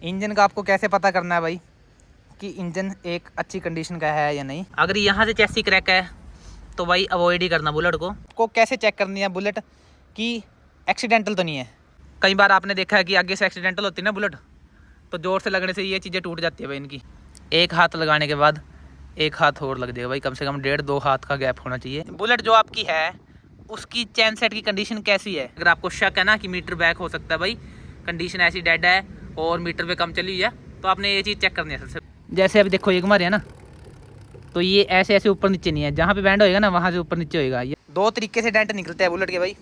Engine का आपको कैसे पता करना है भाई कि इंजन एक अच्छी कंडीशन का है या नहीं। अगर यहाँ से चेसी क्रैक है तो भाई अवॉइड ही करना बुलेट को कैसे चेक करनी है बुलेट कि एक्सीडेंटल तो नहीं है। कई बार आपने देखा है कि आगे से एक्सीडेंटल होती है ना बुलेट, तो ज़ोर से लगने से ये चीज़ें टूट जाती है भाई इनकी। एक हाथ लगाने के बाद एक हाथ और लग जाएगा भाई, कम से कम 1.5-2 हाथ का गैप होना चाहिए। बुलेट जो आपकी है उसकी चैन सेट की कंडीशन कैसी है। अगर आपको शक है ना कि मीटर बैक हो सकता है भाई, कंडीशन ऐसी डेड है और मीटर पे कम चली हुई है, तो आपने ये चीज़ चेक करनी है सबसे। जैसे अभी देखो ये घुमा रहे हैं ना, तो ये ऐसे ऐसे ऊपर नीचे नहीं है, जहाँ पे बैंड होएगा ना वहाँ से ऊपर नीचे होएगा। ये दो तरीके से डेंट निकलते हैं बुलेट के भाई।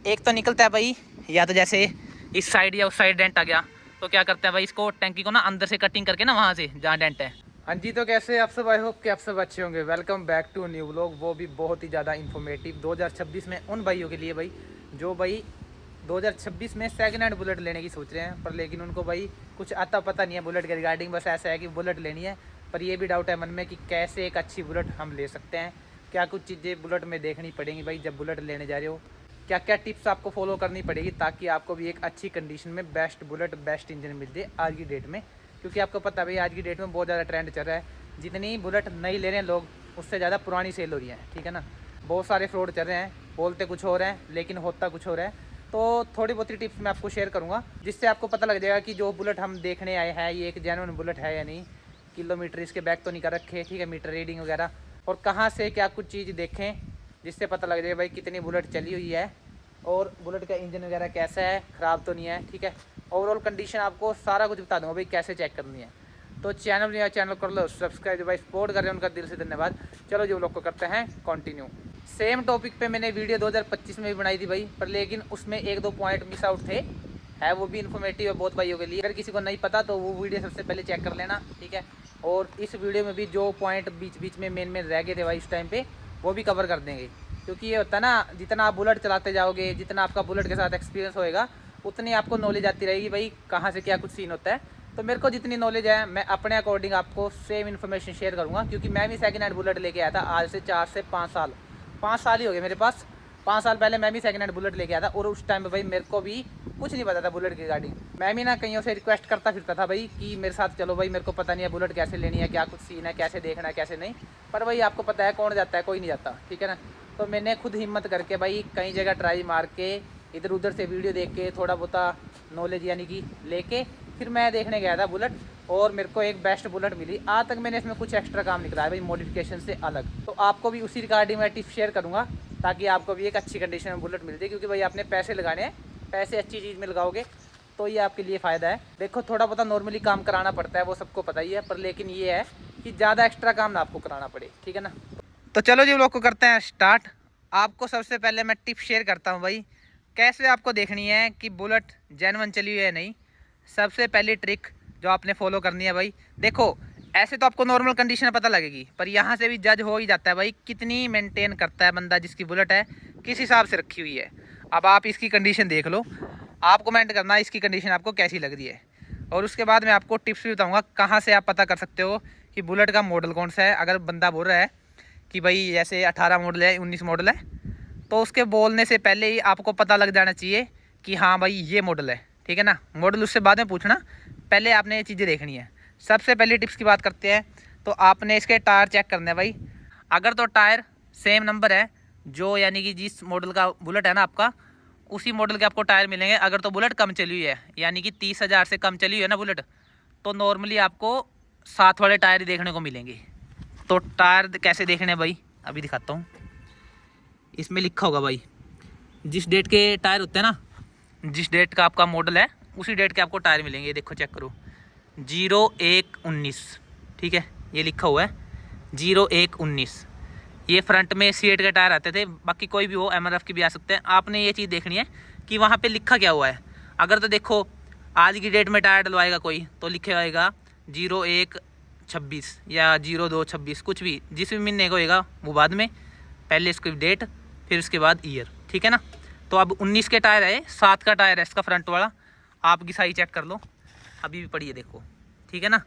एक तो निकलता है भाई या तो जैसे इस साइड या उस साइड डेंट आ गया, तो क्या करते हैं भाई इसको टैंकी को ना अंदर से कटिंग करके ना वहाँ से जहाँ डेंट है। हाँ जी, तो कैसे आप सब, आई होप कि आप सब अच्छे होंगे। Welcome back to new vlog, वो भी बहुत ही ज़्यादा इन्फॉर्मेटिव 2026 में उन भाइयों के लिए भाई जो भाई 2026 में सेकंड हैंड बुलेट लेने की सोच रहे हैं, पर लेकिन उनको भाई कुछ आता पता नहीं है बुलेट के रिगार्डिंग। बस ऐसा है कि बुलेट लेनी है, पर ये भी डाउट है मन में कि कैसे एक अच्छी बुलेट हम ले सकते हैं, क्या कुछ चीज़ें बुलेट में देखनी पड़ेंगी भाई जब बुलेट लेने जा रहे हो, क्या क्या टिप्स आपको फॉलो करनी पड़ेगी ताकि आपको भी एक अच्छी कंडीशन में बेस्ट बुलेट बेस्ट इंजन मिल जाए आज की डेट में। क्योंकि आपको पता है भाई आज की डेट में बहुत ज़्यादा ट्रेंड चल रहा है, जितनी बुलेट नई ले रहे हैं लोग उससे ज़्यादा पुरानी सेल हो रही है, ठीक है ना। बहुत सारे फ्रॉड चल रहे हैं, बोलते कुछ हो रहे हैं लेकिन होता कुछ हो रहा है। तो थोड़ी बहुत ही टिप्स मैं आपको शेयर करूँगा जिससे आपको पता लग जाएगा कि जो बुलेट हम देखने आए हैं ये एक जेन्युइन बुलेट है या नहीं। किलोमीटर इसके बैक तो नहीं कर रखे, ठीक है, मीटर रीडिंग वगैरह, और कहाँ से क्या कुछ चीज़ देखें जिससे पता लग जाए भाई कितनी बुलेट चली हुई है और बुलेट का इंजन वगैरह कैसा है, ख़राब तो नहीं है, ठीक है। ओवरऑल कंडीशन आपको सारा कुछ बता दूँगा भाई कैसे चेक करनी है। तो चैनल नया चैनल कर लो सब्सक्राइब, जो भाई सपोर्ट कर रहे हैं उनका दिल से धन्यवाद। चलो जो लोग को करते हैं कंटिन्यू। सेम टॉपिक पे मैंने वीडियो 2025 में भी बनाई थी भाई, पर लेकिन उसमें 1-2 पॉइंट मिस आउट थे, है वो भी इन्फॉर्मेटिव है बहुत भाइयों के लिए। अगर किसी को नहीं पता तो वो वीडियो सबसे पहले चेक कर लेना, ठीक है। और इस वीडियो में भी जो पॉइंट बीच बीच में मेन रह गए थे भाई इस टाइम पे, वो भी कवर कर देंगे। क्योंकि ये होता है ना, जितना आप बुलेट चलाते जाओगे, जितना आपका बुलेट के साथ एक्सपीरियंस होएगा, उतनी आपको नॉलेज आती रहेगी भाई कहाँ से क्या कुछ सीन होता है। तो मेरे को जितनी नॉलेज है मैं अपने अकॉर्डिंग आपको सेम इन्फॉर्मेशन शेयर करूँगा। क्योंकि मैं भी सेकंड हैंड बुलेट लेके आया था आज से 4 से 5 साल ही हो गए मेरे पास। 5 साल पहले मैं भी सेकंड हैंड बुलेट लेके आया था और उस टाइम पे भाई मेरे को भी कुछ नहीं पता था बुलेट की गाड़ी। मैं भी ना कईयों से रिक्वेस्ट करता फिरता था भाई कि मेरे साथ चलो भाई, मेरे को पता नहीं है बुलेट कैसे लेनी है, क्या कुछ सीन है, कैसे देखना है कैसे नहीं। पर भाई आपको पता है कौन जाता है, कोई नहीं जाता, ठीक है ना। तो मैंने खुद हिम्मत करके भाई कई जगह ट्राई मार के, इधर उधर से वीडियो देख के, थोड़ा बहुत नॉलेज यानी कि लेके फिर मैं देखने गया था बुलेट, और मेरे को एक बेस्ट बुलेट मिली। आज तक मैंने इसमें कुछ एक्स्ट्रा काम नहीं कराया भाई मॉडिफिकेशन से अलग। तो आपको भी उसी रिगार्डिंग मैं टिप्स शेयर करूँगा ताकि आपको भी एक अच्छी कंडीशन में बुलेट मिल जाए। क्योंकि भाई आपने पैसे लगाने हैं, पैसे अच्छी चीज़ में लगाओगे तो ये आपके लिए फ़ायदा है। देखो थोड़ा बहुत नॉर्मली काम कराना पड़ता है, वो सबको पता ही है, पर लेकिन ये है कि ज़्यादा एक्स्ट्रा काम ना आपको कराना पड़े, ठीक है ना। तो चलो जी लोग को करते हैं स्टार्ट। आपको सबसे पहले मैं टिप शेयर करता हूँ भाई कैसे आपको देखनी है कि बुलेट जेन्युइन चली हुई है नहीं। सबसे पहली ट्रिक जो आपने फॉलो करनी है भाई, देखो ऐसे तो आपको नॉर्मल कंडीशन पता लगेगी, पर यहाँ से भी जज हो ही जाता है भाई कितनी मेंटेन करता है बंदा जिसकी बुलेट है, किस हिसाब से रखी हुई है। अब आप इसकी कंडीशन देख लो, आप कमेंट करना इसकी कंडीशन आपको कैसी लग रही है। और उसके बाद मैं आपको टिप्स भी बताऊँगा कहाँ से आप पता कर सकते हो कि बुलेट का मॉडल कौन सा है। अगर बंदा बोल रहा है कि भाई जैसे 18 मॉडल है, 19 मॉडल है, तो उसके बोलने से पहले ही आपको पता लग जाना चाहिए कि हाँ भाई ये मॉडल है, ठीक है ना। मॉडल उससे बाद में पूछना, पहले आपने ये चीज़ें देखनी है। सबसे पहली टिप्स की बात करते हैं, तो आपने इसके टायर चेक करने हैं भाई। अगर तो टायर सेम नंबर है जो यानी कि जिस मॉडल का बुलेट है ना आपका, उसी मॉडल के आपको टायर मिलेंगे। अगर तो बुलेट कम चली हुई है यानी कि 30,000 से कम चली हुई है ना बुलेट, तो नॉर्मली आपको 7 वाले टायर ही देखने को मिलेंगे। तो टायर कैसे देखने हैं भाई, अभी दिखाता हूँ। इसमें लिखा होगा भाई जिस डेट के टायर होते हैं ना, जिस डेट का आपका मॉडल है उसी डेट के आपको टायर मिलेंगे। ये देखो चेक करो 01-19, ठीक है, ये लिखा हुआ है 01-19। ये फ्रंट में C8 के टायर आते थे, बाकी कोई भी हो MRF की भी आ सकते हैं। आपने ये चीज़ देखनी है कि वहाँ पे लिखा क्या हुआ है। अगर तो देखो आज की डेट में टायर डलवाएगा कोई तो लिखे होएगा 01-26 या 02-26, कुछ भी जिस भी महीने को होएगा वो बाद में, पहले इसकी डेट फिर उसके बाद ईयर, ठीक है ना। तो अब 19 के टायर है, 7 का टायर है इसका फ्रंट वाला, आपकी साइज चेक कर लो, अभी भी पड़ी है देखो, ठीक है ना।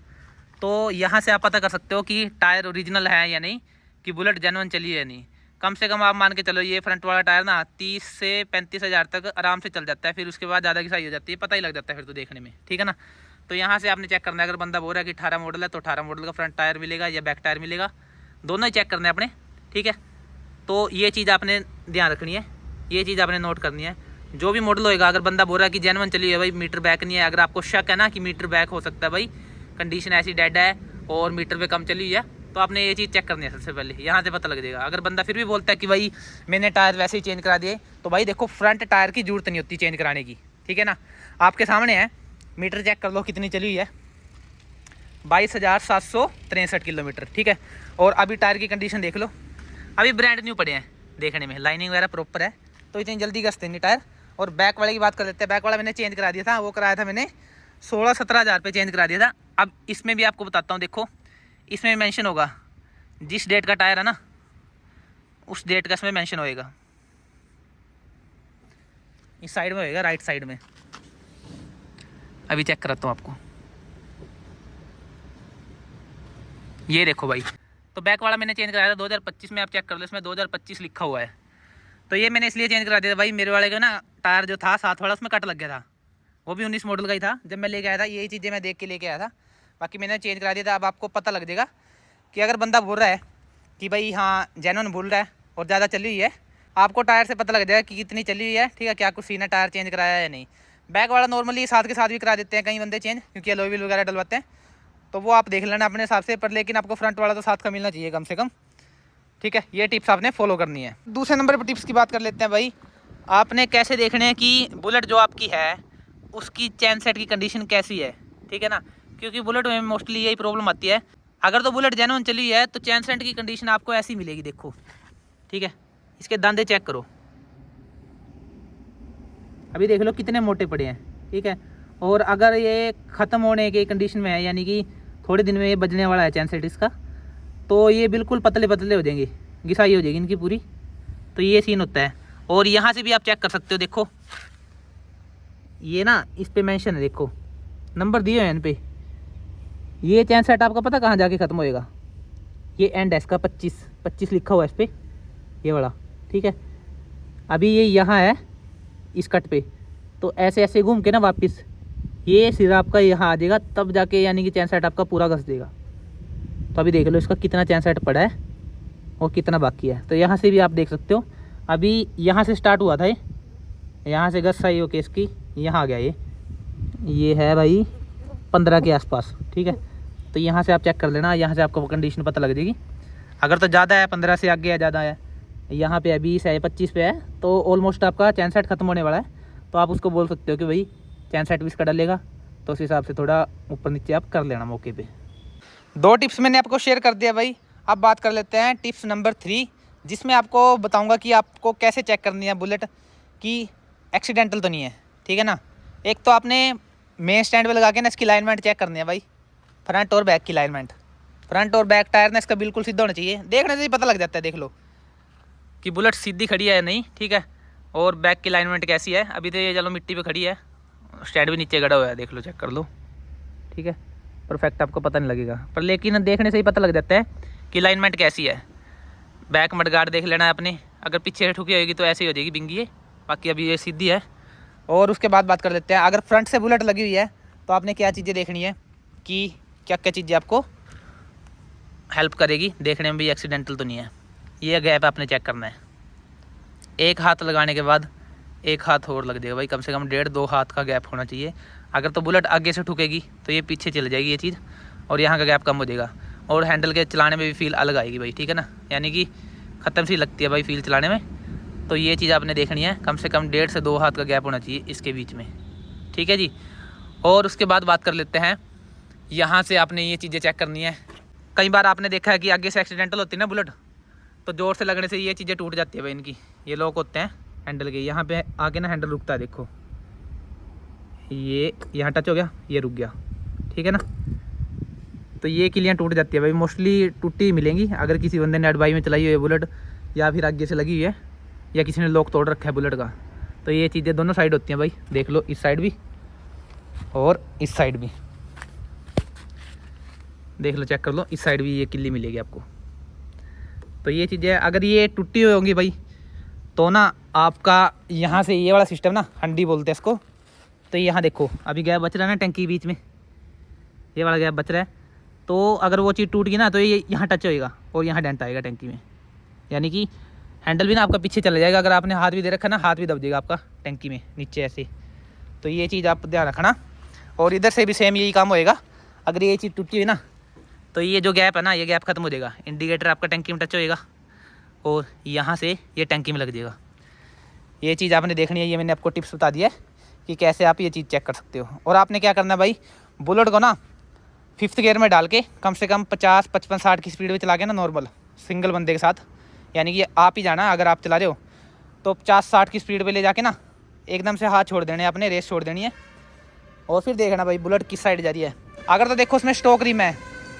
तो यहाँ से आप पता कर सकते हो कि टायर ओरिजिनल है या नहीं, कि बुलेट जेन्युइन चली है या नहीं। कम से कम आप मान के चलो ये फ्रंट वाला टायर ना 30 से 35 हज़ार तक आराम से चल जाता है, फिर उसके बाद ज़्यादा की साइज हो जाती है, पता ही लग जाता है फिर तो देखने में, ठीक है ना। तो यहाँ से आपने चेक करना है। अगर बंदा बोल रहा है कि 18 मॉडल है तो 18 मॉडल का फ्रंट टायर मिलेगा या बैक टायर मिलेगा, दोनों ही चेक करने हैं अपने, ठीक है। तो ये चीज़ आपने ध्यान रखनी है, ये चीज़ आपने नोट करनी है। जो भी मॉडल होएगा, अगर बंदा बोल रहा है कि जेन्युइन चली है भाई, मीटर बैक नहीं है, अगर आपको शक है ना कि मीटर बैक हो सकता है भाई, कंडीशन ऐसी डेड है और मीटर पे कम चली हुई है, तो आपने ये चीज़ चेक करनी है सबसे पहले, यहाँ से पता लग जाएगा। अगर बंदा फिर भी बोलता है कि भाई मैंने टायर वैसे ही चेंज करा दिए, तो भाई देखो फ्रंट टायर की जरूरत नहीं होती चेंज कराने की, ठीक है ना। आपके सामने है, मीटर चेक कर लो कितनी चली हुई है, 22,763 किलोमीटर, ठीक है। और अभी टायर की कंडीशन देख लो, अभी ब्रांड न्यू पड़े हैं देखने में, लाइनिंग वगैरह प्रॉपर है, तो इतनी जल्दी घसते नहीं टायर। और बैक वाले की बात कर लेते हैं। बैक वाला मैंने चेंज करा दिया था, वो कराया था मैंने 16-17 हज़ार पे चेंज करा दिया था। अब इसमें भी आपको बताता हूँ, देखो इसमें मेंशन होगा जिस डेट का टायर है ना, उस डेट का इसमें मेंशन होएगा, इस साइड में होएगा, राइट साइड में। अभी चेक कराता हूँ आपको, ये देखो भाई। तो बैक वाला मैंने चेंज कराया था 2025 में, आप चेक कर लो, इसमें 2025 लिखा हुआ है। तो ये मैंने इसलिए चेंज करा दिया था भाई, मेरे वाले का ना टायर जो था 7 वाला, उसमें कट लग गया था, वो भी 19 मॉडल का ही था जब मैं लेके आया था। यही चीज़ें मैं देख के लेके आया था, बाकी मैंने चेंज करा दिया था। अब आपको पता लग जाएगा कि अगर बंदा बोल रहा है कि भाई हाँ जेन्युइन बोल रहा है और ज़्यादा चली हुई है, आपको टायर से पता लग जाएगा कि कितनी चली हुई है, ठीक है, क्या कुछ सीना टायर चेंज कराया है या नहीं। बैक वाला नॉर्मली साथ के साथ भी करा देते हैं कई बंदे चेंज, क्योंकि अलॉय व्हील वगैरह डलवाते हैं, तो वो आप देख लेना अपने हिसाब से, पर लेकिन आपको फ्रंट वाला तो साथ का मिलना चाहिए कम से कम, ठीक है। ये टिप्स आपने फॉलो करनी है। दूसरे नंबर पर टिप्स की बात कर लेते हैं भाई। आपने कैसे देखने हैं कि बुलेट जो आपकी है उसकी चैन सेट की कंडीशन कैसी है, ठीक है ना, क्योंकि बुलेट में मोस्टली यही प्रॉब्लम आती है। अगर तो बुलेट जेन्युइन चली है तो चैन सेट की कंडीशन आपको ऐसी मिलेगी, देखो, ठीक है। इसके दांते चेक करो, अभी देख लो कितने मोटे पड़े हैं, ठीक है। और अगर ये ख़त्म होने की कंडीशन में है, यानी कि थोड़े दिन में ये बजने वाला है चैन सेट इसका, तो ये बिल्कुल पतले पतले हो जाएंगे, घिसाई हो जाएगी इनकी पूरी। तो ये सीन होता है। और यहाँ से भी आप चेक कर सकते हो, देखो ये ना इस पे मेंशन है, देखो नंबर दिए हैं इन पे। ये चैन सेट आपका पता कहाँ जाके ख़त्म होएगा, ये एंड है इसका 25 लिखा हुआ है इस पर, ये वाला, ठीक है। अभी ये यहाँ है इस कट पे, तो ऐसे ऐसे घूम के ना वापस ये सिरा आपका यहाँ आ जाएगा, तब जाके यानी कि चैन सेट आपका पूरा घस देगा। तो अभी देख लो इसका कितना चैन सेट पड़ा है और कितना बाकी है। तो यहाँ से भी आप देख सकते हो, अभी यहाँ से स्टार्ट हुआ था ये, यहाँ से घस सही होके इसकी यहाँ आ गया, ये है भाई 15 के आसपास, ठीक है। तो यहाँ से आप चेक कर लेना, यहाँ से आपको कंडीशन पता लग जाएगी। अगर तो ज़्यादा है, 15 से आगे है, ज़्यादा है, यहाँ पे है 20 है, 25 पे है, तो ऑलमोस्ट आपका चैन सेट खत्म होने वाला है। तो आप उसको बोल सकते हो कि भाई चैन सेट भी इसका डलेगा, तो उस हिसाब से थोड़ा ऊपर नीचे आप कर लेना मौके पे। 2 टिप्स मैंने आपको शेयर कर दिया भाई। अब बात कर लेते हैं टिप्स नंबर 3, जिसमें आपको बताऊंगा कि आपको कैसे चेक करनी है बुलेट कि एक्सीडेंटल तो नहीं है, ठीक है ना। एक तो आपने मेन स्टैंड पे लगा के ना इसकी अलाइनमेंट चेक करनी है भाई, फ्रंट और बैक की अलाइनमेंट। फ्रंट और बैक टायर ना इसका बिल्कुल सीधा होना चाहिए, देखने से ही पता लग जाता है, देख लो कि बुलेट सीधी खड़ी है या नहीं, ठीक है। और बैक की अलाइनमेंट कैसी है, अभी तो ये चलो मिट्टी पे खड़ी है, स्टैंड भी नीचे गड़ा हुआ है, देख लो, चेक कर लो, ठीक है। परफेक्ट आपको पता नहीं लगेगा, पर लेकिन देखने से ही पता लग जाता है कि अलाइनमेंट कैसी है। बैक मडगार्ड देख लेना है अपने, अगर पीछे ठुकी होगी तो ऐसी हो जाएगी बिंगी है, बाकी अभी ये सीधी है। और उसके बाद बात कर लेते हैं, अगर फ्रंट से बुलेट लगी हुई है तो आपने क्या चीज़ें देखनी है कि क्या क्या चीज़ें आपको हेल्प करेगी देखने में भी एक्सीडेंटल तो नहीं है। ये गैप आपने चेक करना है, एक हाथ लगाने के बाद एक हाथ और लग जाएगा भाई, कम से कम 1.5-2 हाथ का गैप होना चाहिए। अगर तो बुलेट आगे से ठुकेगी तो ये पीछे चल जाएगी ये चीज़, और यहाँ का गैप कम हो जाएगा, और हैंडल के चलाने में भी फील अलग आएगी भाई, ठीक है ना, यानी कि ख़त्म सी लगती है भाई फील चलाने में। तो ये चीज़ आपने देखनी है, कम से कम 1.5 से 2 हाथ का गैप होना चाहिए इसके बीच में, ठीक है जी। और उसके बाद बात कर लेते हैं, यहाँ से आपने ये चीज़ें चेक करनी है। कई बार आपने देखा है कि आगे से एक्सीडेंटल होती है ना बुलेट, तो ज़ोर से लगने से ये चीज़ें टूट जाती है भाई, इनकी ये लॉक होते हैं हैंडल के, यहाँ पे आगे ना हैंडल रुकता है, देखो ये यहाँ टच हो गया, ये रुक गया, ठीक है ना। तो ये किलियाँ टूट जाती है भाई, मोस्टली टूटी ही मिलेंगी अगर किसी बंदे ने एडवाई में चलाई हुई है बुलेट, या फिर आगे से लगी हुई है, या किसी ने लॉक तोड़ रखा है बुलेट का। तो ये चीज़ें दोनों साइड होती हैं भाई, देख लो इस साइड भी और इस साइड भी, देख लो, चेक कर लो, इस साइड भी ये किल्ली मिलेगी आपको। तो ये चीज़ें अगर ये टूटी हुई होंगी भाई, तो ना आपका यहाँ से ये वाला सिस्टम ना हंडी बोलते हैं इसको, तो यहाँ देखो अभी गैप बच रहा है ना टंकी बीच में, ये वाला गैप बच रहा है, तो अगर वो चीज़ टूट गई ना तो ये यहाँ टच होएगा और यहाँ डेंट आएगा टैंकी में, यानी कि हैंडल भी ना आपका पीछे चला जाएगा। अगर आपने हाथ भी दे रखा ना, हाथ भी दब जाएगा आपका टैंकी में नीचे ऐसे। तो ये चीज़ आप ध्यान रखना। और इधर से भी सेम यही काम होएगा। अगर ये चीज़ टूटी हुई ना तो ये जो गैप है ना, ये गैप खत्म हो जाएगा, इंडिकेटर आपका टैंकी में टच होएगा और यहाँ से ये टैंकी में लग जाएगा। ये चीज़ आपने देखनी है। ये मैंने आपको टिप्स बता दिया है कि कैसे आप ये चीज़ चेक कर सकते हो। और आपने क्या करना है भाई, बुलेट को ना 5th गियर में डाल के कम से कम 50, 55, 60 की स्पीड में चला के ना, नॉर्मल सिंगल बंदे के साथ, यानी कि आप ही जाना। अगर आप चला रहे हो तो 50-60 की स्पीड पे ले जाके ना एकदम से हाथ छोड़ देने, अपने रेस छोड़ देनी है। और फिर देखना भाई बुलेट किस साइड जा रही है। अगर तो देखो उसमें स्टॉक रिम है,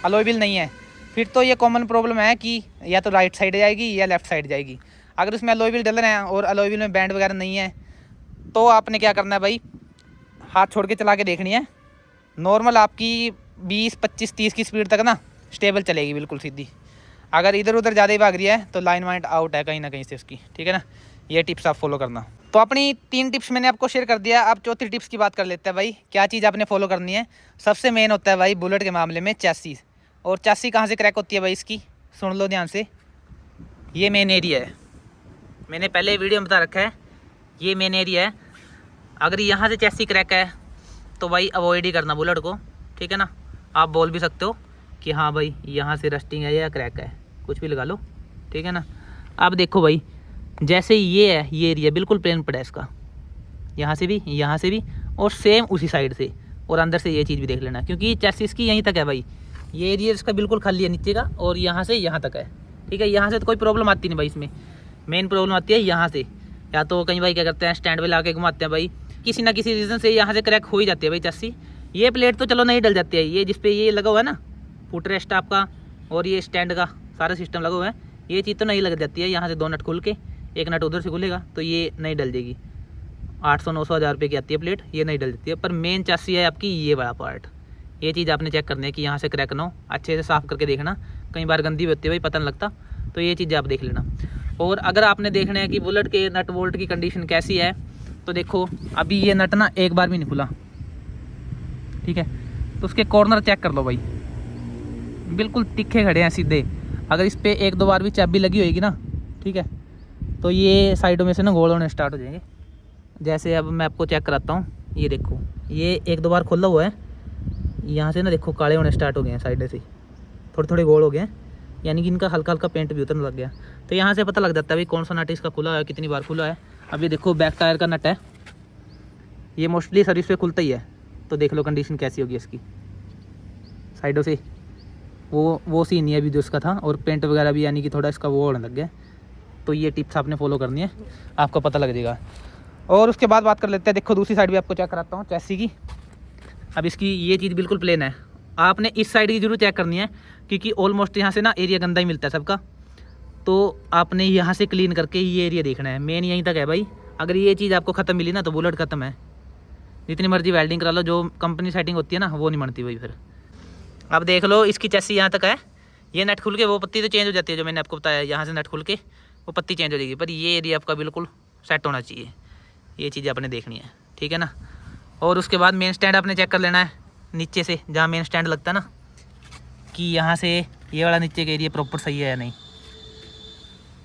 अलॉय व्हील नहीं है, फिर तो ये कॉमन प्रॉब्लम है कि या तो राइट साइड जाएगी या लेफ्ट साइड जाएगी। अगर उसमें अलॉय व्हील डल रहे हैं और अलॉय व्हील में बैंड वगैरह नहीं है, तो आपने क्या करना है भाई, हाथ छोड़ के चला के देखनी है। नॉर्मल आपकी 20, 25, 30 की स्पीड तक ना स्टेबल चलेगी बिल्कुल सीधी। अगर इधर उधर ज़्यादा ही भाग रही है तो लाइन वाइंड आउट है कहीं ना कहीं से उसकी, ठीक है ना। ये टिप्स आप फॉलो करना। तो अपनी 3 टिप्स मैंने आपको शेयर कर दिया। अब चौथी टिप्स की बात कर लेते हैं भाई, क्या चीज़ आपने फॉलो करनी है। सबसे मेन होता है भाई बुलेट के मामले में चैसी। और चैसी कहाँ से क्रैक होती है भाई इसकी, सुन लो ध्यान से। ये मेन एरिया है, मैंने पहले वीडियो में बता रखा है, ये मेन एरिया है। अगर यहाँ से चैसी क्रैक है तो भाई अवॉइड ही करना बुलेट को, ठीक है ना। आप बोल भी सकते हो कि हाँ भाई यहाँ से रस्टिंग है या क्रैक है, कुछ भी लगा लो, ठीक है ना। आप देखो भाई, जैसे ये है, ये एरिया बिल्कुल प्लेन पड़ा है इसका, यहाँ से भी और सेम उसी साइड से। और अंदर से ये चीज़ भी देख लेना, क्योंकि चैसी इसकी यहीं तक है भाई। ये एरिया इसका बिल्कुल खाली है नीचे का, और यहाँ से यहाँ तक है, ठीक है। यहाँ से तो कोई प्रॉब्लम आती नहीं भाई, इसमें मेन प्रॉब्लम आती है यहाँ से। या तो कई भाई क्या करते हैं, स्टैंड पे ला के घुमाते हैं भाई, किसी ना किसी रीज़न से यहाँ से क्रैक हो ही जाती है भाई चैसी। ये प्लेट तो चलो नहीं डल जाती है, ये जिसपे ये लगा हुआ है ना फुट रेस्ट आपका और ये स्टैंड का सारा सिस्टम लगा हुआ है, ये चीज़ तो नहीं लग जाती है। यहाँ से 2 नट खुल के, एक नट उधर से खुलेगा तो ये नहीं डल जाएगी। 800, 900, 1000 रुपये की आती है प्लेट, ये नहीं डल जाती है। पर मेन चैसी है आपकी ये वाला पार्ट, ये चीज़ आपने चेक करनी है कि यहाँ से क्रैक ना हो। अच्छे से साफ़ करके देखना, कई बार गंदी होती है भाई, पता नहीं लगता, तो ये चीज़ आप देख लेना। और अगर आपने देखना है कि बुलेट के नट बोल्ट की कंडीशन कैसी है, तो देखो अभी ये नट ना एक बार भी नहीं खुला, ठीक है। तो उसके कॉर्नर चेक कर लो भाई, बिल्कुल तिखे खड़े हैं सीधे। अगर इस पर 1-2 बार भी चाबी लगी होगी ना, ठीक है, तो ये साइडों में से ना गोल होने स्टार्ट हो जाएंगे। जैसे अब मैं आपको चेक कराता हूँ, ये देखो ये 1-2 बार खुला हुआ है, यहाँ से ना देखो काले होने स्टार्ट हो गए हैं, साइड से थोड़े थोड़े गोल हो गए हैं, यानी कि इनका हल्का हल्का पेंट भी उतरने लग गया। तो यहाँ से पता लग जाता है भाई कौन सा नट इसका खुला है, कितनी बार खुला है। अब ये देखो बैक टायर का नट है, ये मोस्टली सर्विस पे खुलता ही है, तो देख लो कंडीशन कैसी होगी इसकी। साइडों से वो सीन नहीं है अभी जो इसका था, और पेंट वगैरह भी यानी कि थोड़ा इसका वो होने लग गया। तो ये टिप्स आपने फॉलो करनी है, आपको पता लग जाएगा। और उसके बाद बात कर लेते हैं, देखो दूसरी साइड भी आपको चेक कराता हूँ चैसी की। अब इसकी ये चीज़ बिल्कुल प्लेन है, आपने इस साइड की जरूर चेक करनी है, क्योंकि ऑलमोस्ट यहाँ से ना एरिया गंदा ही मिलता है सबका। तो आपने यहाँ से क्लीन करके ये एरिया देखना है, मेन यहीं तक है भाई। अगर ये चीज़ आपको ख़त्म मिली ना तो बुलेट ख़त्म है। जितनी मर्जी वेल्डिंग करा लो, जो कंपनी सेटिंग होती है ना वो नहीं बनती भाई फिर। अब देख लो इसकी चैसी यहाँ तक है, ये नट खुल के वो पत्ती तो चेंज हो जाती है, जो मैंने आपको बताया, यहाँ से नट खुल के वो पत्ती चेंज हो जाएगी। पर ये एरिया आपका बिल्कुल सेट होना चाहिए, ये चीज़ आपने देखनी है, ठीक है ना। और उसके बाद मेन स्टैंड आपने चेक कर लेना है नीचे से, जहाँ मेन स्टैंड लगता है ना, कि यहाँ से ये वाला नीचे का एरिया प्रॉपर सही है या नहीं।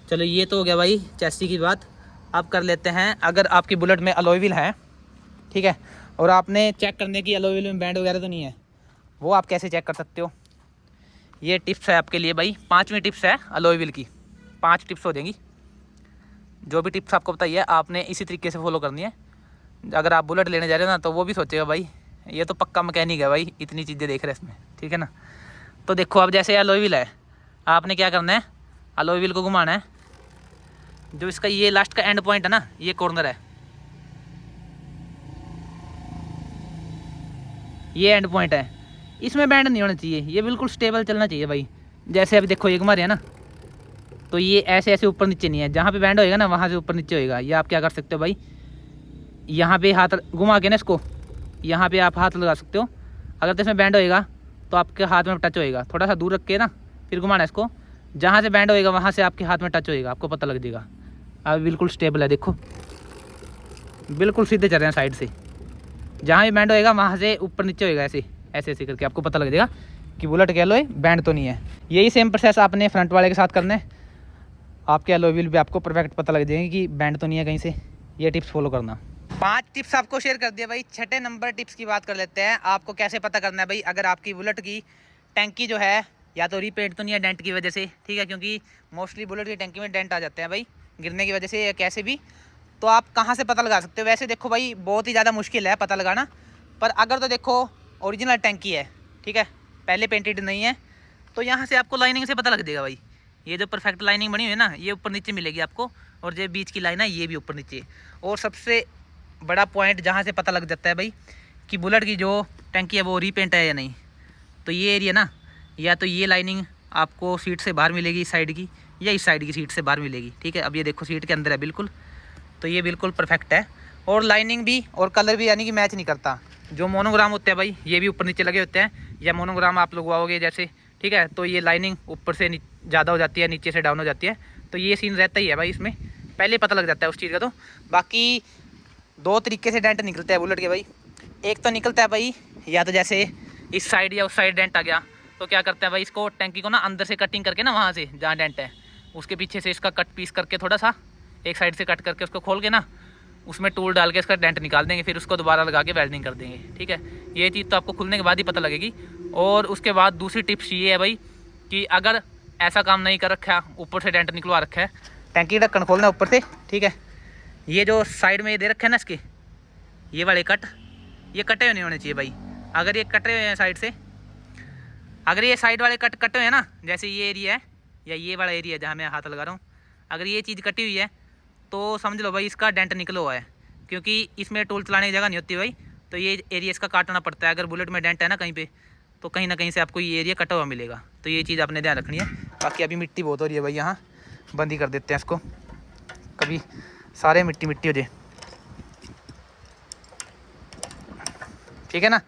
चलो ये तो हो गया भाई चैसी की बात। अब कर लेते हैं, अगर आपकी बुलेट में अलॉय व्हील है, ठीक है, और आपने चेक करने की अलॉय व्हील में बैंड वगैरह तो नहीं है, वो आप कैसे चेक कर सकते हो। ये टिप्स है आपके लिए भाई, 5वीं टिप्स है अलॉय व्हील की। 5 टिप्स हो जाएंगी, जो भी टिप्स आपको बताइए आपने इसी तरीके से फॉलो करनी है। अगर आप बुलेट लेने जा रहे हो ना, तो वो भी सोचेगा भाई ये तो पक्का मैकेनिक है भाई, इतनी चीज़ें देख रहे हैं इसमें, ठीक है ना। तो देखो अब जैसे अलॉय व्हील है, आपने क्या करना है, अलॉय व्हील को घुमाना है। जो इसका ये लास्ट का एंड पॉइंट है ना, ये कॉर्नर है, ये एंड पॉइंट है, इसमें बैंड नहीं होना चाहिए, ये बिल्कुल स्टेबल चलना चाहिए भाई। जैसे अभी देखो ये घुमा रहे हैं ना, तो ये ऐसे ऐसे ऊपर नीचे नहीं है, जहाँ पे बैंड होएगा ना वहाँ से ऊपर नीचे होएगा। ये आप क्या कर सकते हो भाई, यहाँ पे हाथ घुमा के ना इसको, यहाँ पे आप हाथ लगा सकते हो। अगर तो इसमें बैंड होएगा तो आपके हाथ में टच होएगा, थोड़ा सा दूर रख के ना फिर घुमाना इसको, जहाँ से बैंड होएगा वहाँ से आपके हाथ में टच होएगा, आपको पता लग जाएगा। अब बिल्कुल स्टेबल है, देखो बिल्कुल सीधे चल रहे हैं साइड से, जहाँ भी बैंड होएगा वहाँ से ऊपर नीचे होएगा, ऐसे ऐसे ऐसे करके आपको पता लग जाएगा कि बुलेट के एलॉय बैंड तो नहीं है। यही सेम प्रोसेस आपने फ्रंट वाले के साथ करना है, आपके एलॉय व्हील भी आपको परफेक्ट पता लग जाएगी कि बैंड तो नहीं है कहीं से। ये टिप्स फॉलो करना। 5 टिप्स आपको शेयर कर दिया भाई। छठे नंबर टिप्स की बात कर लेते हैं। आपको कैसे पता करना है भाई अगर आपकी बुलेट की टैंकी जो है या तो रीपेंट तो नहीं है डेंट की वजह से, ठीक है, क्योंकि मोस्टली बुलेट की टैंकी में डेंट आ जाते हैं भाई गिरने की वजह से या कैसे भी। तो आप कहाँ से पता लगा सकते हो? वैसे देखो भाई बहुत ही ज़्यादा मुश्किल है पता लगाना, पर अगर तो देखो ओरिजिनल टैंकी है, ठीक है, पहले पेंटेड नहीं है, तो यहाँ से आपको लाइनिंग से पता लग जाएगा भाई। ये जो परफेक्ट लाइनिंग बनी हुई है ना, ये ऊपर नीचे मिलेगी आपको, और जो बीच की लाइन है ये भी ऊपर नीचे। और सबसे बड़ा पॉइंट जहाँ से पता लग जाता है भाई कि बुलेट की जो टैंकी है वो रीपेंट है या नहीं, तो ये एरिया ना, या तो ये लाइनिंग आपको सीट से बाहर मिलेगी इस साइड की, या इस साइड की सीट से बाहर मिलेगी, ठीक है। अब ये देखो सीट के अंदर है बिल्कुल, तो ये बिल्कुल परफेक्ट है। और लाइनिंग भी और कलर भी यानी कि मैच नहीं करता। जो मोनोग्राम होते हैं भाई ये भी ऊपर नीचे लगे होते हैं, या मोनोग्राम आप लगवाओगे जैसे, ठीक है, तो ये लाइनिंग ऊपर से ज़्यादा हो जाती है, नीचे से डाउन हो जाती है, तो ये सीन रहता ही है भाई इसमें, पहले पता लग जाता है उस चीज़ का। तो बाकी 2 तरीके से डेंट निकलते हैं बुलेट के भाई। एक तो निकलता है भाई या तो जैसे इस साइड या उस साइड डेंट आ गया, तो क्या करते हैं भाई इसको टैंकी को ना अंदर से कटिंग करके ना, वहाँ से जहाँ डेंट है उसके पीछे से इसका कट पीस करके थोड़ा सा एक साइड से कट करके उसको खोल के ना उसमें टूल डाल के इसका डेंट निकाल देंगे, फिर उसको दोबारा लगा के वेल्डिंग कर देंगे, ठीक है। ये चीज़ तो आपको खुलने के बाद ही पता लगेगी। और उसके बाद दूसरी टिप्स ये है भाई कि अगर ऐसा काम नहीं कर रखा, ऊपर से डेंट निकलवा रखा है, टैंकी ढक्कन खोलना ऊपर से, ठीक है, ये जो साइड में ये दे रखे हैं ना इसके, ये वाले कट, ये कटे हुए नहीं होने चाहिए भाई। अगर ये कटे हुए हैं साइड से, अगर ये साइड वाले कट कटे हुए हैं ना, जैसे ये एरिया है या ये वाला एरिया जहाँ मैं हाथ लगा रहा हूँ, अगर ये चीज़ कटी हुई है तो समझ लो भाई इसका डेंट निकला हुआ है, क्योंकि इसमें टूल चलाने की जगह नहीं होती भाई, तो ये एरिया इसका काटना पड़ता है। अगर बुलेट में डेंट है ना कहीं पे, तो कहीं ना कहीं से आपको ये एरिया कटा हुआ मिलेगा, तो ये चीज़ आपने ध्यान रखनी है। बाकी अभी मिट्टी बहुत हो रही है भाई, यहाँ बंद ही कर देते हैं इसको, कभी सारे मिट्टी मिट्टी हो जाए, ठीक है ना।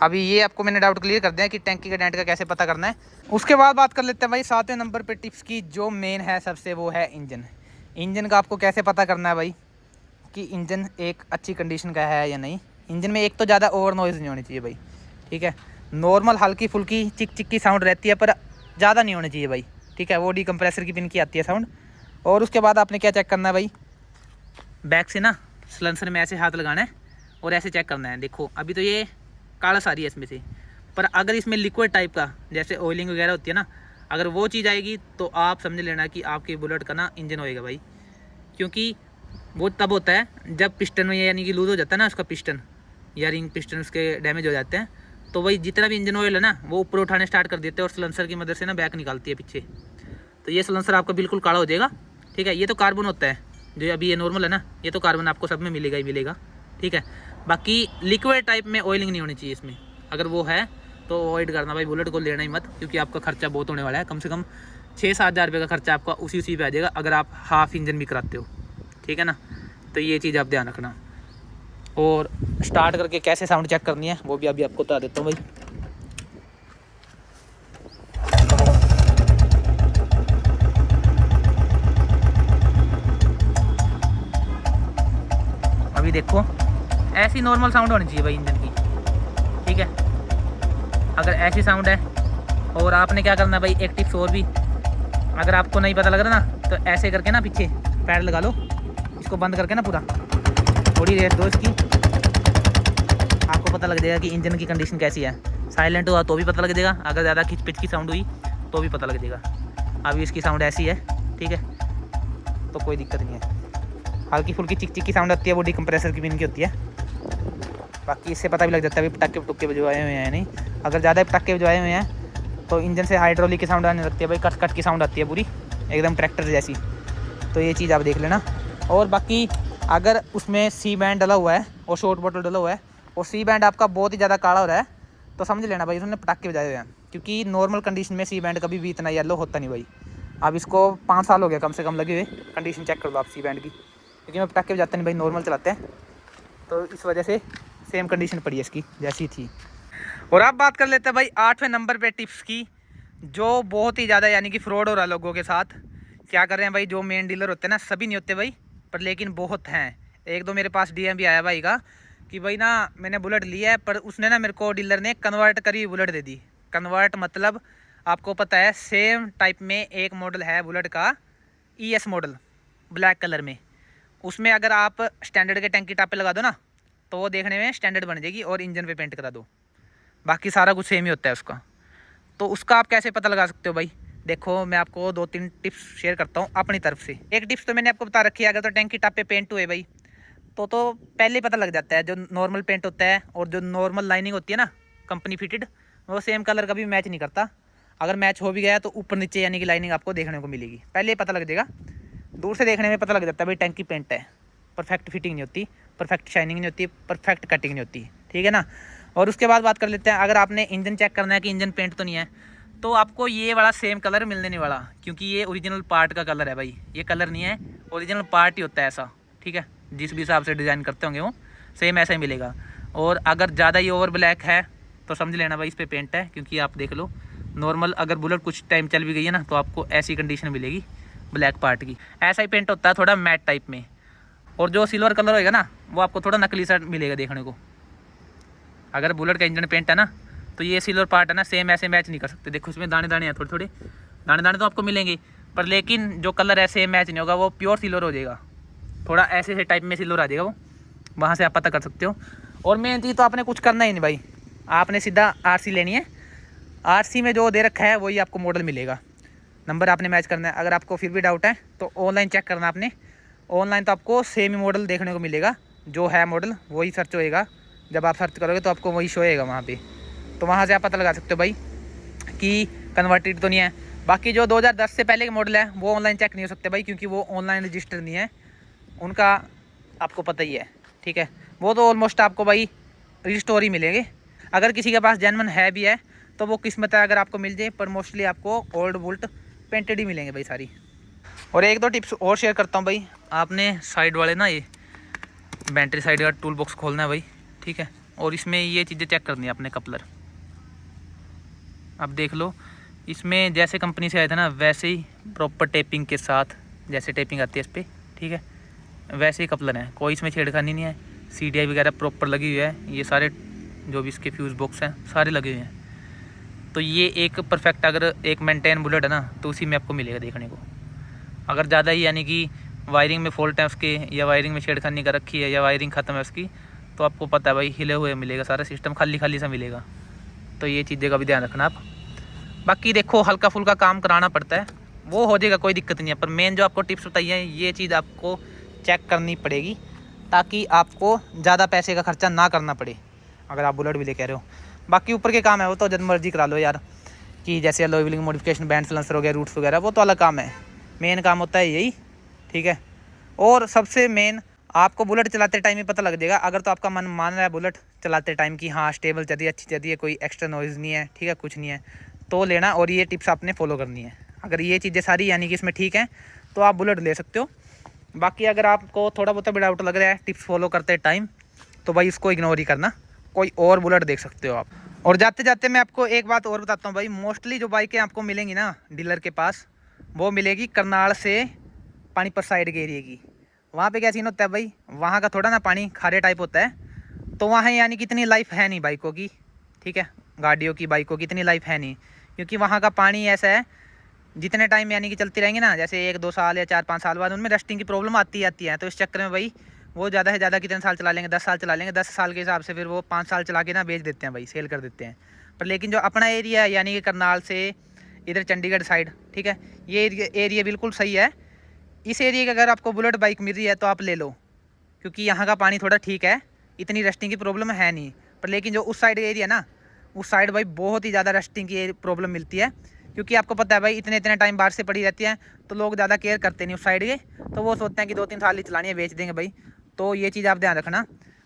अभी ये आपको मैंने डाउट क्लियर कर दिया कि टैंकी का डेंट का कैसे पता करना है। उसके बाद बात कर लेते हैं भाई 7वें नंबर पे टिप्स की, जो मेन है सबसे, वो है इंजन। इंजन का आपको कैसे पता करना है भाई कि इंजन एक अच्छी कंडीशन का है या नहीं। इंजन में एक तो ज़्यादा ओवर नॉइज़ नहीं होनी चाहिए भाई, ठीक है, नॉर्मल हल्की फुल्की चिक चिक की साउंड रहती है, पर ज़्यादा नहीं होनी चाहिए भाई, ठीक है। वो डिकम्प्रेसर की पिन की आती है साउंड। और उसके बाद आपने क्या चेक करना है भाई, बैक से ना सलेंसर में ऐसे हाथ लगाना है और ऐसे चेक करना है। देखो अभी तो ये काला सा रही है इसमें से, पर अगर इसमें लिक्विड टाइप का जैसे ऑयलिंग वगैरह होती है ना, अगर वो चीज़ आएगी तो आप समझ लेना कि आपकी बुलेट का ना इंजन होएगा भाई। क्योंकि वो तब होता है जब पिस्टन में यानी कि लूज हो जाता है ना उसका पिस्टन या रिंग पिस्टन उसके डैमेज हो जाते हैं, तो वही जितना भी इंजन ऑयल है ना वो ऊपर उठाने स्टार्ट कर देते हैं और सलेंसर की मदद से ना बैक निकालती है पीछे, तो ये सलेंसर आपका बिल्कुल काला हो जाएगा, ठीक है। ये तो कार्बन होता है, जो अभी ये नॉर्मल है ना, ये तो कार्बन आपको सब में मिलेगा ही मिलेगा, ठीक है। बाकी लिक्विड टाइप में ऑयलिंग नहीं होनी चाहिए इसमें, अगर वो है तो अवॉइड करना भाई, बुलेट को लेना ही मत, क्योंकि आपका खर्चा बहुत होने वाला है। कम से कम 6-7 हज़ार रुपये का खर्चा आपका उसी पे आ जाएगा अगर आप हाफ इंजन भी कराते हो, ठीक है ना। तो ये चीज़ आप ध्यान रखना। और स्टार्ट करके कैसे साउंड चेक करनी है वो भी अभी आपको बता देता हूँ भाई। अभी देखो ऐसी नॉर्मल साउंड होनी चाहिए भाई इंजन की, ठीक है। अगर ऐसी साउंड है, और आपने क्या करना है भाई, एक टिप्स और भी, अगर आपको नहीं पता लग रहा ना तो ऐसे करके ना पीछे पैर लगा लो, इसको बंद करके ना पूरा, थोड़ी देर दो इसकी, आपको पता लग जाएगा कि इंजन की कंडीशन कैसी है। साइलेंट हुआ तो भी पता लग जाएगा, अगर ज़्यादा खिच पिच की साउंड हुई तो भी पता लग जाएगा। अभी इसकी साउंड ऐसी है, ठीक है, तो कोई दिक्कत नहीं है। हल्की फुल्की चिक चिक की साउंड आती है, वो डिकम्प्रेसर की पिन की होती है। बाकी इससे पता भी लग जाता है भी पटाखे पटुक्के बजवाए हुए हैं नहीं। अगर ज़्यादा पटाखे बजवाए हुए हैं तो इंजन से हाइड्रोलिक की साउंड आने लगती है भाई, कट कट की साउंड आती है पूरी एकदम ट्रैक्टर जैसी, तो ये चीज़ आप देख लेना। और बाकी अगर उसमें सी बैंड डला हुआ है और शॉर्ट बॉटल डला हुआ है और सी बैंड आपका बहुत ही ज़्यादा काला हो रहा है, तो समझ लेना भाई उसने पटाखे बजाए हुए हैं, क्योंकि नॉर्मल कंडीशन में सी बैंड कभी भी इतना येलो होता नहीं भाई। अब इसको 5 साल हो गया कम से कम लगे हुए, कंडीशन चेक कर लो आप सी बैंड की, क्योंकि मैं पटाखे बजाते नहीं भाई, नॉर्मल चलाते हैं, तो इस वजह से सेम कंडीशन पड़ी है इसकी जैसी थी। और अब बात कर लेते हैं भाई 8वें नंबर पे टिप्स की, जो बहुत ही ज़्यादा यानी कि फ्रॉड हो रहा है लोगों के साथ। क्या कर रहे हैं भाई, जो मेन डीलर होते हैं ना, सभी नहीं होते भाई, पर लेकिन बहुत हैं। 1-2 मेरे पास डीएम भी आया भाई का कि भाई ना मैंने बुलेट ली है, पर उसने ना मेरे को डीलर ने कन्वर्ट करी बुलेट दे दी। कन्वर्ट मतलब आपको पता है, सेम टाइप में एक मॉडल है बुलेट का, ES मॉडल, ब्लैक कलर में। उसमें अगर आप स्टैंडर्ड के टैंक की टाप पे लगा दो ना, तो वो देखने में स्टैंडर्ड बन जाएगी, और इंजन पे पेंट करा दो, बाकी सारा कुछ सेम ही होता है उसका। तो उसका आप कैसे पता लगा सकते हो भाई? देखो मैं आपको 2-3 टिप्स शेयर करता हूँ अपनी तरफ से। एक टिप्स तो मैंने आपको बता रखी है, अगर तो टैंक की टाप पे पेंट हुए भाई, तो पहले ही पता लग जाता है। जो नॉर्मल पेंट होता है और जो नॉर्मल लाइनिंग होती है ना कंपनी फिटेड, वो सेम कलर कभी मैच नहीं करता। अगर मैच हो भी गया तो ऊपर नीचे यानी कि लाइनिंग आपको देखने को मिलेगी, पहले ही पता लग जाएगा। दूर से देखने में पता लग जाता है भाई टैंक की पेंट है, परफेक्ट फिटिंग नहीं होती, परफेक्ट शाइनिंग नहीं होती, परफेक्ट कटिंग नहीं होती, ठीक है ना। और उसके बाद बात कर लेते हैं, अगर आपने इंजन चेक करना है कि इंजन पेंट तो नहीं है, तो आपको ये वाला सेम कलर मिलने नहीं वाला, क्योंकि ये ओरिजिनल पार्ट का कलर है भाई। ये कलर नहीं है, ओरिजिनल पार्ट ही होता है ऐसा, ठीक है। जिस भी हिसाब से डिज़ाइन करते होंगे वो सेम ऐसा ही मिलेगा। और अगर ज़्यादा ही ओवर ब्लैक है तो समझ लेना भाई इस पर पेंट है, क्योंकि आप देख लो नॉर्मल अगर बुलेट कुछ टाइम चल भी गई है ना, तो आपको ऐसी कंडीशन मिलेगी ब्लैक पार्ट की। ऐसा ही पेंट होता है थोड़ा मैट टाइप में। और जो सिल्वर कलर होएगा ना, वो आपको थोड़ा नकली सा मिलेगा देखने को। अगर बुलेट का इंजन पेंट है ना, तो ये सिल्वर पार्ट है ना, सेम ऐसे मैच नहीं कर सकते। देखो इसमें दाने दाने हैं, थोड़े थोड़े दाने दाने तो आपको मिलेंगे, पर लेकिन जो कलर है सेम मैच नहीं होगा, वो प्योर सिल्वर हो जाएगा। थोड़ा ऐसे टाइप में सिल्वर आ जाएगा वो, वहाँ से आप पता कर सकते हो। और मेन चीज़ तो आपने कुछ करना ही नहीं भाई, आपने सीधा RC लेनी है। RC में जो दे रखा है वही आपको मॉडल मिलेगा, नंबर आपने मैच करना है। अगर आपको फिर भी डाउट है तो ऑनलाइन चेक करना आपने। ऑनलाइन तो आपको सेम ही मॉडल देखने को मिलेगा, जो है मॉडल वही सर्च होएगा। जब आप सर्च करोगे तो आपको वही शो होएगा वहाँ पे, तो वहाँ से आप पता लगा सकते हो भाई कि कन्वर्टेड तो नहीं है। बाकी जो 2010 से पहले के मॉडल है वो ऑनलाइन चेक नहीं हो सकते भाई, क्योंकि वो ऑनलाइन रजिस्टर नहीं है उनका, आपको पता ही है, ठीक है। वो तो ऑलमोस्ट आपको भाई रिस्टोर ही मिलेंगे। अगर किसी के पास जेन्युइन है भी है तो वो किस्मत है अगर आपको मिल जाए, पर मोस्टली आपको ओल्ड बुलेट पेंटेड ही मिलेंगे भाई सारी। और 1-2 टिप्स और शेयर करता हूँ भाई। आपने साइड वाले ना, ये बैटरी साइड का टूल बॉक्स खोलना है भाई, ठीक है। और इसमें ये चीज़ें चेक करनी है अपने, कपलर अब देख लो, इसमें जैसे कंपनी से आया था ना वैसे ही प्रॉपर टेपिंग के साथ, जैसे टेपिंग आती है इस पर, ठीक है, वैसे ही कपलर है, कोई इसमें छेड़खानी नहीं है। CDI वगैरह प्रॉपर लगी हुई है, ये सारे जो भी इसके फ्यूज़ बॉक्स हैं सारे लगे हुए हैं। तो ये एक परफेक्ट अगर एक मेंटेन बुलेट है ना, तो उसी में आपको मिलेगा देखने को। अगर ज़्यादा ही यानी कि वायरिंग में फॉल्ट है उसके, या वायरिंग में छेड़खानी कर रखी है, या वायरिंग ख़त्म है उसकी, तो आपको पता है भाई हिले हुए मिलेगा, सारा सिस्टम खाली खाली सा मिलेगा। तो ये चीज़ें का भी ध्यान रखना आप। बाकी देखो हल्का फुल्का काम कराना पड़ता है, वो हो जाएगा, कोई दिक्कत नहीं है। पर मेन जो आपको टिप्स बताई है, ये चीज़ आपको चेक करनी पड़ेगी, ताकि आपको ज़्यादा पैसे का खर्चा ना करना पड़े अगर आप बुलेट भी लेके आ रहे हो। बाकी ऊपर के काम है वो तो जब मर्जी करा लो यार, कि जैसे alloy wheeling modification, band silencer हो गया, रूट्स वगैरह, वो तो अलग काम है। मेन काम होता है यही, ठीक है। और सबसे मेन आपको बुलेट चलाते टाइम ही पता लग जाएगा, अगर तो आपका मन मान रहा है बुलेट चलाते टाइम कि हाँ स्टेबल चल रही है, अच्छी चल रही है, कोई एक्स्ट्रा नॉइज़ नहीं है, ठीक है, कुछ नहीं है, तो लेना। और ये टिप्स आपने फॉलो करनी है। अगर ये चीज़ें सारी यानी कि इसमें ठीक है तो आप बुलेट ले सकते हो। बाकी अगर आपको थोड़ा बहुत भी डाउट लग रहा है टिप्स फॉलो करते टाइम, तो भाई इसको इग्नोर ही करना, कोई और बुलेट देख सकते हो आप। और जाते जाते मैं आपको एक बात और बताता हूँ भाई, मोस्टली जो बाइकें आपको मिलेंगी ना डीलर के पास, वो मिलेगी करनाल से पानीपत साइड के एरिए की। वहाँ पे क्या सीन होता है भाई, वहाँ का थोड़ा ना पानी खारे टाइप होता है, तो वहाँ यानी कि इतनी लाइफ है नहीं बाइकों की, ठीक है, गाड़ियों की, बाइकों की इतनी लाइफ है नहीं, क्योंकि वहाँ का पानी ऐसा है जितने टाइम यानी कि चलती रहेंगे ना, जैसे 1-2 साल या 4-5 साल बाद उनमें रस्टिंग की प्रॉब्लम आती है। तो इस चक्कर में भाई वो ज़्यादा से ज़्यादा कितने साल चला लेंगे, 10 साल चला लेंगे, 10 साल के हिसाब से फिर वो 5 साल चला के ना बेच देते हैं भाई, सेल कर देते हैं। पर लेकिन जो अपना एरिया है यानी कि करनाल से इधर चंडीगढ़ साइड, ठीक है, ये एरिया बिल्कुल सही है। इस एरिया की अगर आपको बुलेट बाइक मिल रही है तो आप ले लो, क्योंकि यहाँ का पानी थोड़ा ठीक है, इतनी रस्टिंग की प्रॉब्लम है नहीं। पर लेकिन जो उस साइड एरिया ना, उस साइड भाई बहुत ही ज़्यादा रस्टिंग की प्रॉब्लम मिलती है, क्योंकि आपको पता है भाई इतने टाइम बारिश से पड़ी रहती है, तो लोग ज़्यादा केयर करते नहीं उस साइड के, तो वो सोचते हैं कि 2-3 साल ही चलानी है, बेच देंगे भाई। तो ये चीज़ आप ध्यान रखना।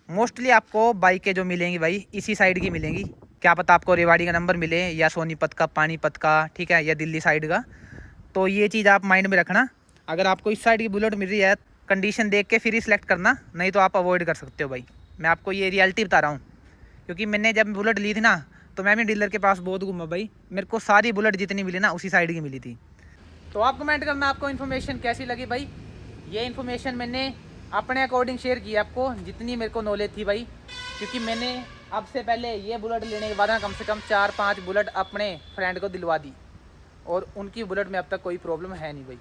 मोस्टली आपको बाइकें जो मिलेंगी भाई इसी साइड की मिलेंगी, क्या पता आपको रेवाड़ी का नंबर मिले, या सोनीपत का, पानीपत का, ठीक है, या दिल्ली साइड का। तो ये चीज़ आप माइंड में रखना। अगर आपको इस साइड की बुलेट मिल रही है, कंडीशन देख के फिर ही सिलेक्ट करना, नहीं तो आप अवॉइड कर सकते हो भाई। मैं आपको ये रियलिटी बता रहा हूँ, क्योंकि मैंने जब बुलेट ली थी ना, तो मैं भी डीलर के पास बहुत घूमा भाई, मेरे को सारी बुलेट जितनी मिली ना उसी साइड की मिली थी। तो आप कमेंट करना आपको इन्फॉर्मेशन कैसी लगी भाई। ये इन्फॉर्मेशन मैंने अपने अकॉर्डिंग शेयर की आपको, जितनी मेरे को नॉलेज थी भाई, क्योंकि मैंने अब से पहले ये बुलेट लेने के बाद ना कम से कम 4-5 बुलेट अपने फ्रेंड को दिलवा दी, और उनकी बुलेट में अब तक कोई प्रॉब्लम है नहीं भाई।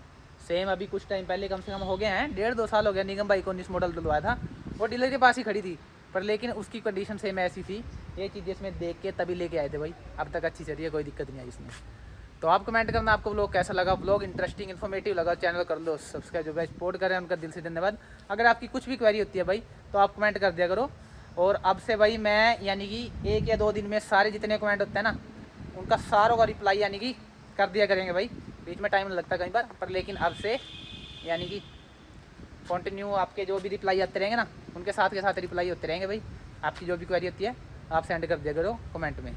सेम अभी कुछ टाइम पहले, कम से कम हो गए हैं 1.5-2 साल हो गया, निगम भाई को 19 मॉडल दिलवाया था, वो डीलर के पास ही खड़ी थी, पर लेकिन उसकी कंडीशन सेम ऐसी थी, ये चीज़ इसमें देख के तभी लेके आए थे भाई। अब तक अच्छी चल रही है, कोई दिक्कत नहीं आई इसमें। तो आप कमेंट करना आपको व्लॉग कैसा लगा। व्लॉग इंटरेस्टिंग इन्फॉर्मेटिव लगा, चैनल कर लो सब्सक्राइब, जो भाई सपोर्ट करें उनका दिल से धन्यवाद। अगर आपकी कुछ भी क्वेरी होती है भाई तो आप कमेंट कर दिया करो, और अब से भाई मैं यानी कि 1 या 2 दिन में सारे जितने कमेंट होते हैं ना, उनका सारों का रिप्लाई यानी कि कर दिया करेंगे भाई। बीच में टाइम लगता कई बार, पर लेकिन अब से यानी कि कंटिन्यू आपके जो भी रिप्लाई आते रहेंगे ना, उनके साथ के साथ रिप्लाई होते रहेंगे भाई। आपकी जो भी क्वेरी होती है आप सेंड कर दिया करो कमेंट में।